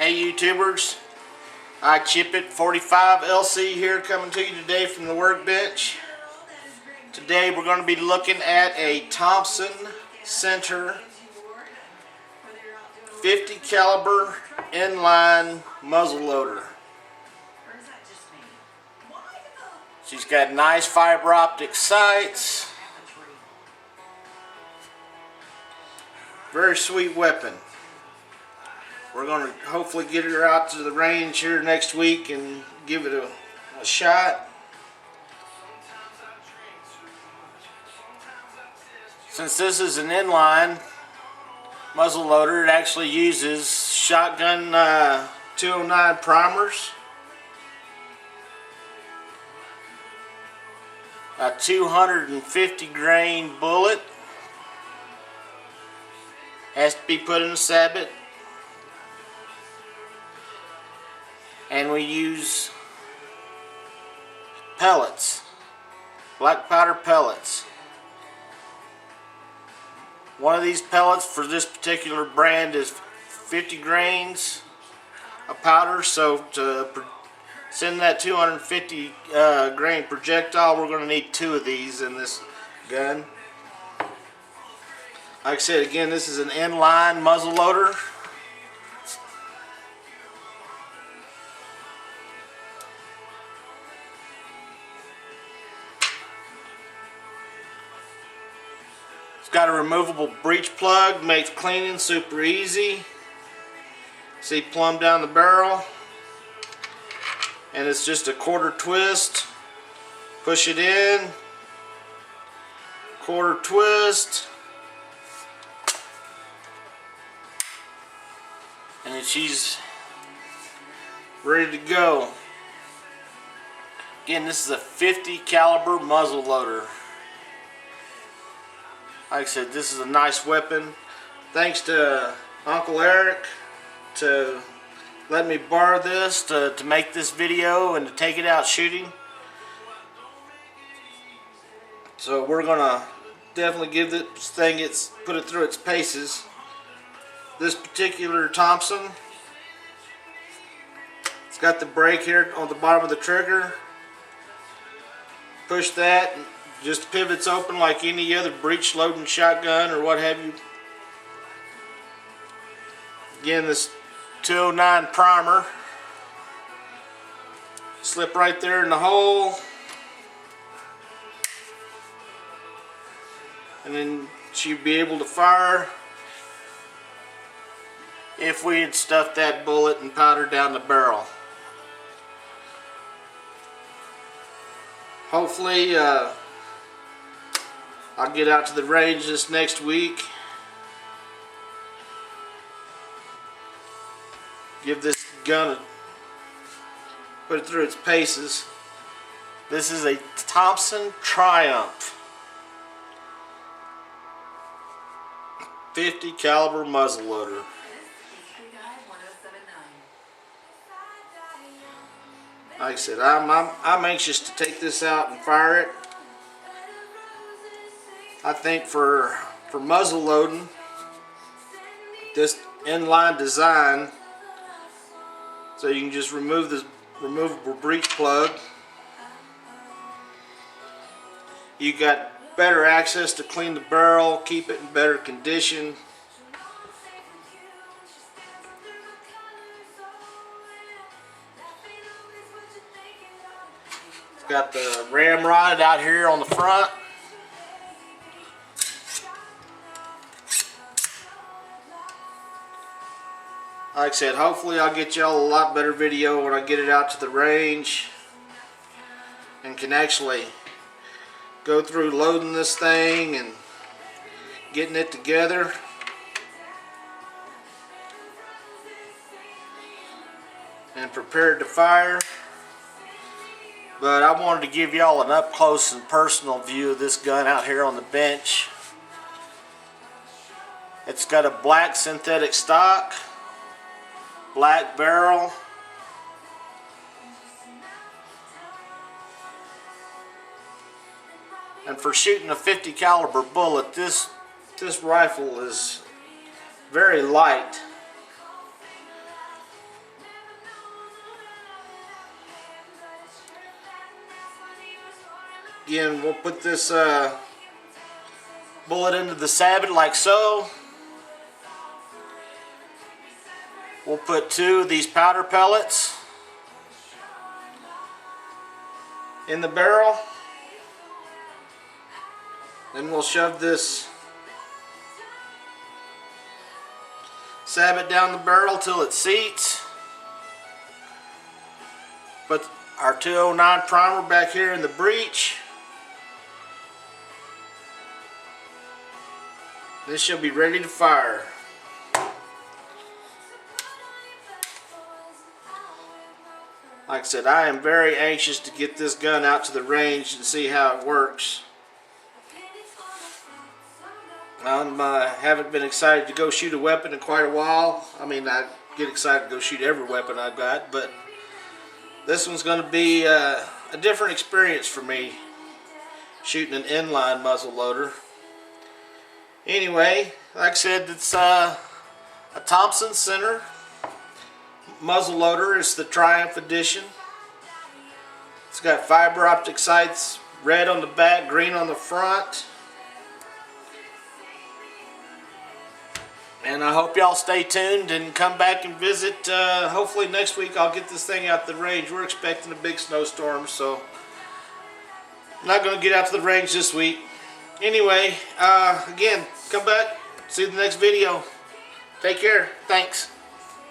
Hey YouTubers, I Chip It 45 LC here, coming to you today from the workbench. Today we're going to be looking at a Thompson Center 50 caliber inline muzzle loader. She's got nice fiber optic sights. Very sweet weapon. We're going to hopefully get her out to the range here next week and give it a shot. Since this is an inline muzzle loader, it actually uses shotgun 209 primers. A 250 grain bullet has to be put in a sabot. And we use pellets, black powder pellets. One of these pellets for this particular brand is 50 grains of powder, so to send that 250 grain projectile, we're going to need 2 of these in this gun. Like I said, again, this is an inline muzzle loader. It's got a removable breech plug, makes cleaning super easy. See, plumb down the barrel. And it's just a quarter twist. Push it in. Quarter twist. And then she's ready to go. Again, this is a 50 caliber muzzle loader. Like I said, this is a nice weapon. Thanks to Uncle Eric to let me borrow this to make this video and to take it out shooting. So we're gonna definitely give this thing put it through its paces. This particular Thompson, it's got the brake here on the bottom of the trigger. Push that, and just pivots open like any other breech loading shotgun or what have you. Again, this 209 primer, slip right there in the hole, and then she'd be able to fire if we had stuffed that bullet and powder down the barrel. Hopefully I'll get out to the range this next week. Give this gun put it through its paces. This is a Thompson Triumph 50 caliber muzzle loader. Like I said, I'm anxious to take this out and fire it. I think for muzzle loading, this inline design, so you can just remove this removable breech plug. You got better access to clean the barrel, keep it in better condition. It's got the ramrod out here on the front. Like I said, hopefully I'll get y'all a lot better video when I get it out to the range and can actually go through loading this thing and getting it together. And prepared to fire. But I wanted to give y'all an up close and personal view of this gun out here on the bench. It's got a black synthetic stock, black barrel, and for shooting a 50 caliber bullet, this rifle is very light. Again, we'll put this bullet into the sabot like so. We'll put 2 of these powder pellets in the barrel. Then we'll shove this sabot down the barrel till it seats. Put our 209 primer back here in the breech. This should be ready to fire. Like I said, I am very anxious to get this gun out to the range and see how it works. I haven't been excited to go shoot a weapon in quite a while. I mean, I get excited to go shoot every weapon I've got, but this one's going to be a different experience for me, shooting an inline muzzle loader. Anyway, like I said, it's a Thompson Center muzzle loader. It's the Triumph edition. It's got fiber optic sights, red on the back, green on the front. And I hope y'all stay tuned and come back and visit. Hopefully next week I'll get this thing out the range. We're expecting a big snowstorm, so I'm not going to get out to the range this week. Anyway, again, come back, see you in the next video. Take care. Thanks.